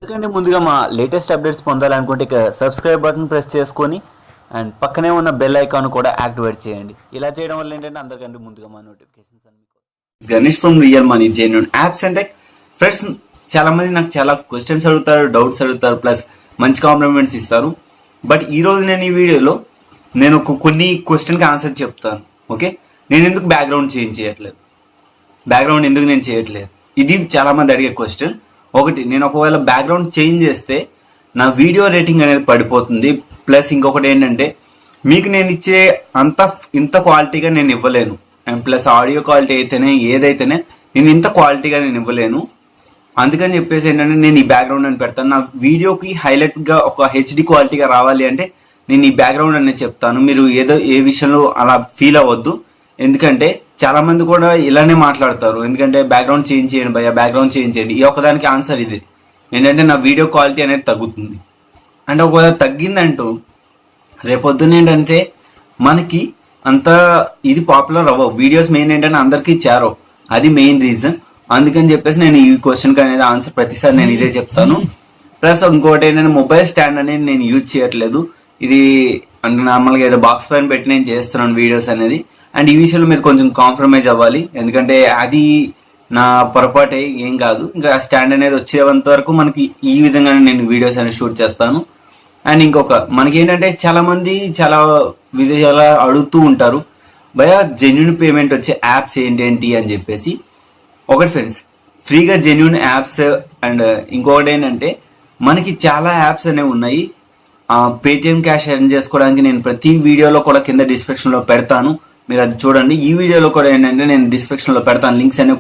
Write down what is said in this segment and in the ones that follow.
ఎందుకంటే ముందుగా మా లేటెస్ట్ అప్డేట్స్ పొందాలనుకుంటే ఇక సబ్స్క్రైబ్ బటన్ ప్రెస్ చేసుకొని అండ్ పక్కనే ఉన్న బెల్ ఐకాన్ కూడా యాక్టివేట్ చేయండి. ఇలా చేయడం వల్ల ఏంటంటే అందరికంటే ముందుగా మా నోటిఫికేషన్స్ అన్ని Ganesh from real money genuine apps and tech. Friends, చాలా మంది నాకు చాలా క్వశ్చన్స్ అడుగుతారు, డౌట్స్ అడుగుతారు, ప్లస్ మంచి కాంప్లిమెంట్స్ ఇస్తారు. బట్ ఈ రోజు నేను ఈ వీడియోలో నేను కొన్ని క్వశ్చన్కి ఆన్సర్ చెప్తాను. ఓకే, నేను ఎందుకు బ్యాక్గ్రౌండ్ చేంజ్ చేయట్లేదు, బ్యాక్గ్రౌండ్ ఎందుకు నేను చేయట్లేదు, ఇది చాలా మంది అడిగే క్వశ్చన్. ఒకటి, నేను ఒకవేళ బ్యాక్గ్రౌండ్ చేంజ్ చేస్తే నా వీడియో రేటింగ్ అనేది పడిపోతుంది. ప్లస్ ఇంకొకటి ఏంటంటే మీకు నేను ఇచ్చే ఇంత క్వాలిటీగా నేను ఇవ్వలేను. అండ్ ప్లస్ ఆడియో క్వాలిటీ అయితేనే ఏదైతేనే నేను ఇంత క్వాలిటీగా నేను ఇవ్వలేను. అందుకని చెప్పేసి ఏంటంటే నేను ఈ బ్యాక్గ్రౌండ్ అని పెడతాను. నా వీడియోకి హైలైట్ గా ఒక హెచ్డి క్వాలిటీగా రావాలి అంటే నేను ఈ బ్యాక్గ్రౌండ్ అనేది చెప్తాను. మీరు ఏ విషయంలో అలా ఫీల్ అవ్వద్దు. ఎందుకంటే చాలా మంది కూడా ఇలానే మాట్లాడతారు. ఎందుకంటే బ్యాక్గ్రౌండ్ చేంజ్ చేయండి భయ్యా, బ్యాక్గ్రౌండ్ చేంజ్ చేయండి. ఈ ఒక్కదానికి ఆన్సర్ ఇది ఏంటంటే నా వీడియో క్వాలిటీ అనేది తగ్గుతుంది. అంటే ఒకవేళ తగ్గిందంటూ రేపొద్దున ఏంటంటే మనకి అంత ఇది పాపులర్ అవ్వవు వీడియోస్. మెయిన్ ఏంటంటే అందరికీ చేరవు, అది మెయిన్ రీజన్. అందుకని చెప్పేసి నేను ఈ క్వశ్చన్కి అనేది ఆన్సర్ ప్రతిసారి నేను ఇదే చెప్తాను. ప్లస్ ఇంకోటి ఏంటంటే మొబైల్ స్టాండ్ అనేది నేను యూజ్ చేయట్లేదు. ఇది అంటే నార్మల్గా ఏదో బాక్స్ పైన పెట్టి నేను చేస్తున్నాను వీడియోస్ అనేది. అండ్ ఈ విషయంలో మీరు కొంచెం కాంప్రమైజ్ అవ్వాలి. ఎందుకంటే అది నా పొరపాటే, ఏం కాదు. ఇంకా స్టాండ్ అనేది వచ్చేంత వరకు మనకి ఈ విధంగానే నేను వీడియోస్ అనేది షూట్ చేస్తాను. అండ్ ఇంకొక మనకి ఏంటంటే చాలా మంది చాలా విదేశాల అడుగుతూ ఉంటారు, భయ్యా జెన్యూన్ పేమెంట్ వచ్చే యాప్స్ ఏంటి అని చెప్పేసి. ఒకటి ఫ్రెండ్స్, ఫ్రీగా జెన్యూన్ యాప్స్. అండ్ ఇంకొకటి ఏంటంటే మనకి చాలా యాప్స్ అనేవి ఉన్నాయి. పేటిఎం క్యాష్ ఎర్న్ చేసుకోవడానికి నేను ప్రతి వీడియోలో కూడా కింద డిస్క్రిప్షన్ లో పెడతాను, మీరు అది చూడండి. ఈ వీడియోలో కూడా ఏంటంటే నేను డిస్క్రిప్షన్ లో పెడతాను లింక్స్ అనేవి.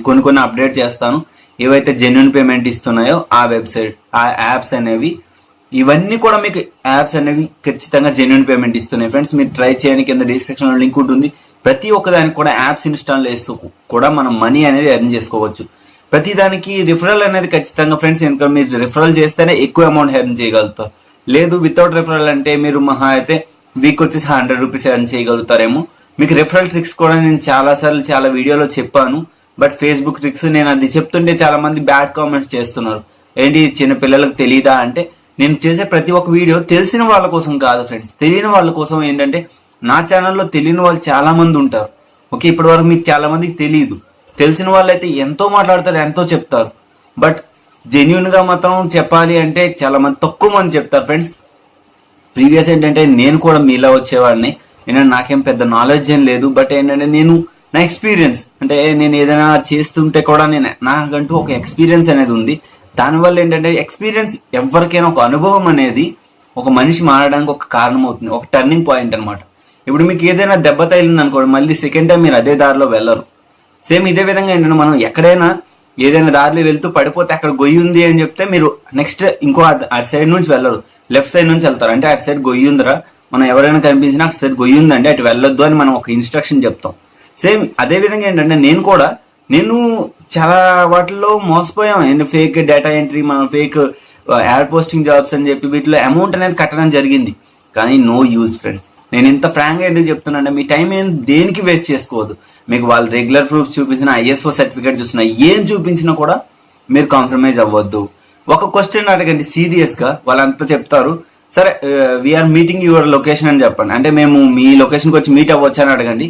కొన్ని అప్డేట్ చేస్తాను ఏవైతే జెన్యూన్ పేమెంట్ ఇస్తున్నాయో ఆ వెబ్సైట్, ఆ యాప్స్ అనేవి. ఇవన్నీ కూడా మీకు యాప్స్ అనేవి ఖచ్చితంగా జెన్యూన్ పేమెంట్ ఇస్తున్నాయి ఫ్రెండ్స్. మీరు ట్రై చేయండి, కింద డిస్క్రిప్షన్ లో లింక్ ఉంటుంది. ప్రతి ఒక్కదానికి కూడా యాప్స్ ఇన్స్టాల్ చేస్తూ కూడా మనం మనీ అనేది ఎర్న్ చేసుకోవచ్చు. ప్రతి దానికి రిఫరల్ అనేది ఖచ్చితంగా ఫ్రెండ్స్. ఎందుకంటే మీరు రిఫరల్ చేస్తేనే ఎక్కువ అమౌంట్ ఎర్న్ చేయగలుగుతారు. లేదు వితౌట్ రిఫరల్ అంటే మీరు మహా అయితే వీక్ వచ్చేసి 100 రూపీస్ ఎర్న్ చేయగలుగుతారేమో. మీకు రిఫరల్ ట్రిక్స్ కూడా నేను చాలా వీడియోలో చెప్పాను. బట్ ఫేస్బుక్ ట్రిక్స్ నేను అది చెప్తుంటే చాలా మంది బ్యాడ్ కామెంట్స్ చేస్తున్నారు. ఏంటి చిన్న పిల్లలకు తెలియదా అంటే, నేను చేసే ప్రతి ఒక్క వీడియో తెలిసిన వాళ్ళ కోసం కాదు ఫ్రెండ్స్, తెలియని వాళ్ళ కోసం. ఏంటంటే నా ఛానల్లో తెలియని వాళ్ళు చాలా మంది ఉంటారు. ఓకే, ఇప్పటి వరకు మీకు చాలా మందికి తెలియదు. తెలిసిన వాళ్ళు అయితే ఎంతో మాట్లాడతారు, ఎంతో చెప్తారు. బట్ జెన్యున్ గా మాత్రం చెప్పాలి అంటే చాలా మంది తక్కువ మంది చెప్తారు ఫ్రెండ్స్. ప్రీవియస్ ఏంటంటే నేను కూడా మీలా వచ్చేవాడిని. ఏంటంటే నాకేం పెద్ద నాలెడ్జ్ ఏం లేదు. బట్ ఏంటంటే నేను నా ఎక్స్పీరియన్స్, అంటే నేను ఏదైనా చేస్తుంటే కూడా నాకంటూ ఒక ఎక్స్పీరియన్స్ అనేది ఉంది. దానివల్ల ఏంటంటే ఎక్స్పీరియన్స్ ఎవరికైనా ఒక అనుభవం అనేది ఒక మనిషి మారడానికి ఒక కారణం అవుతుంది, ఒక టర్నింగ్ పాయింట్ అనమాట. ఇప్పుడు మీకు ఏదైనా దెబ్బ తగిలింది అనుకోండి, మళ్ళీ సెకండ్ టైం మీరు అదే దారిలో వెళ్ళరు. సేమ్ ఇదే విధంగా ఏంటంటే మనం ఎక్కడైనా ఏదైనా దారిలో వెళ్తూ పడిపోతే అక్కడ గొయ్యి ఉంది అని చెప్తే మీరు నెక్స్ట్ ఇంకో అటు సైడ్ నుంచి వెళ్ళరు, లెఫ్ట్ సైడ్ నుంచి వెళ్తారు. అంటే అటు సైడ్ గొయ్యి ఉందిరా, మనం ఎవరైనా కనిపించినా అటు సైడ్ గొయ్యి ఉందంటే అటు వెళ్ళొద్దు అని మనం ఒక ఇన్స్ట్రక్షన్ చెప్తాం. సేమ్ అదే విధంగా ఏంటంటే నేను చాలా వాటిల్లో మోసపోయాం. ఫేక్ డేటా ఎంట్రీ, మనం ఫేక్ యాడ్ పోస్టింగ్ జాబ్స్ అని చెప్పి వీటిలో అమౌంట్ అనేది కట్టడం జరిగింది. కానీ నో యూజ్ ఫ్రెండ్స్. నేను ఇంత ఫ్రాంక్ గా ఎందుకు చెప్తున్నానంటే మీ టైం ఏం దేనికి వేస్ట్ చేసుకోవద్దు. మీకు వాళ్ళు రెగ్యులర్ ప్రూఫ్ చూపించిన, ఐఎస్ఓ సర్టిఫికేట్ చూసినా, ఏం చూపించినా కూడా మీరు కాంప్రమైజ్ అవ్వద్దు. ఒక క్వశ్చన్ అడగండి సీరియస్ గా, వాళ్ళంతా చెప్తారు సరే వీఆర్ మీటింగ్ యువర్ లొకేషన్ అని చెప్పండి. అంటే మేము మీ లొకేషన్కి వచ్చి మీట్ అవ్వచ్చు అని అడగండి.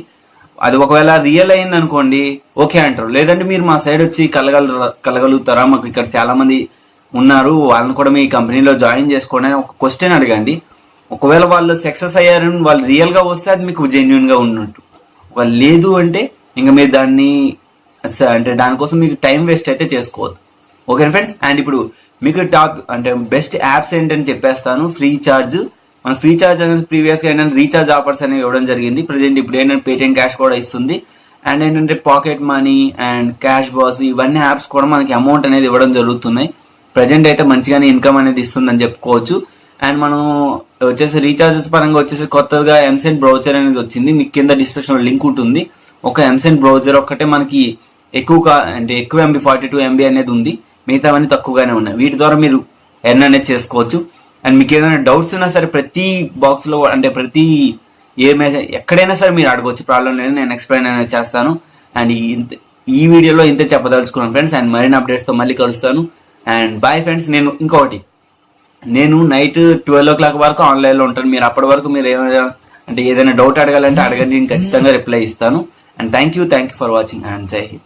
అది ఒకవేళ రియల్ అయింది అనుకోండి, ఓకే అంటారు. లేదంటే మీరు మా సైడ్ వచ్చి కలగలుగుతారా, మాకు ఇక్కడ చాలా మంది ఉన్నారు, వాళ్ళని కూడా మీ కంపెనీలో జాయిన్ చేసుకోండి అని ఒక క్వశ్చన్ అడగండి. ఒకవేళ వాళ్ళు సక్సెస్ అయ్యారని వాళ్ళు రియల్ గా వస్తే అది మీకు జెన్యున్ గా ఉన్నట్టు. వాళ్ళు లేదు అంటే ఇంకా మీరు దాన్ని అంటే దానికోసం మీకు టైం వేస్ట్ అయితే చేసుకోవద్దు. Okay friends. అండ్ ఇప్పుడు మీకు అంటే బెస్ట్ యాప్స్ ఏంటని చెప్పేస్తాను. ఫ్రీ చార్జ్ అనేది ప్రీవియస్ గా ఏంటంటే రీఛార్జ్ ఆఫర్స్ అనేవి ఇవ్వడం జరిగింది. ప్రజెంట్ ఇప్పుడు ఏంటంటే పేటిఎం క్యాష్ కూడా ఇస్తుంది. అండ్ ఏంటంటే pocket money and cash boss, ఇవన్నీ యాప్స్ కూడా మనకి అమౌంట్ అనేది ఇవ్వడం జరుగుతున్నాయి. ప్రజెంట్ అయితే మంచిగానే ఇన్కమ్ అనేది ఇస్తుందని చెప్పుకోవచ్చు. అండ్ మనం వచ్చేసి రీఛార్జెస్ పరంగా వచ్చేసి కొత్తగా ఎంసెంట్ బ్రౌజర్ అనేది వచ్చింది. మీకు కింద డిస్క్రిప్షన్ లో లింక్ ఉంటుంది. ఒక ఎంసెంట్ బ్రౌజర్ ఒక్కటే మనకి ఎక్కువ MB 42 MB అనేది ఉంది, మిగతావన్నీ తక్కువగానే ఉన్నాయి. వీటి ద్వారా మీరు ఎర్న్ అనేది చేసుకోవచ్చు. అండ్ మీకు ఏదైనా డౌట్స్ ఉన్నా సరే ప్రతి బాక్స్ లో అంటే ప్రతి ఏ మెసేజ్ ఎక్కడైనా సరే మీరు అడగవచ్చు, ప్రాబ్లం లేదు, నేను ఎక్స్ప్లెయిన్ అనేది చేస్తాను. అండ్ ఈ వీడియోలో ఇంతే చెప్పదలుచుకున్నాను ఫ్రెండ్స్. అండ్ మరిన్ని అప్డేట్స్ తో మళ్ళీ కలుస్తాను. And bye friends. నేను ఇంకొకటి, నేను నైట్ 12 o'clock వరకు ఆన్లైన్లో ఉంటాను. మీరు అప్పటి వరకు మీరు ఏదైనా డౌట్ అడగాలంటే అడగండి, నేను ఖచ్చితంగా రిప్లై ఇస్తాను. And thank you for watching and జై హింద్.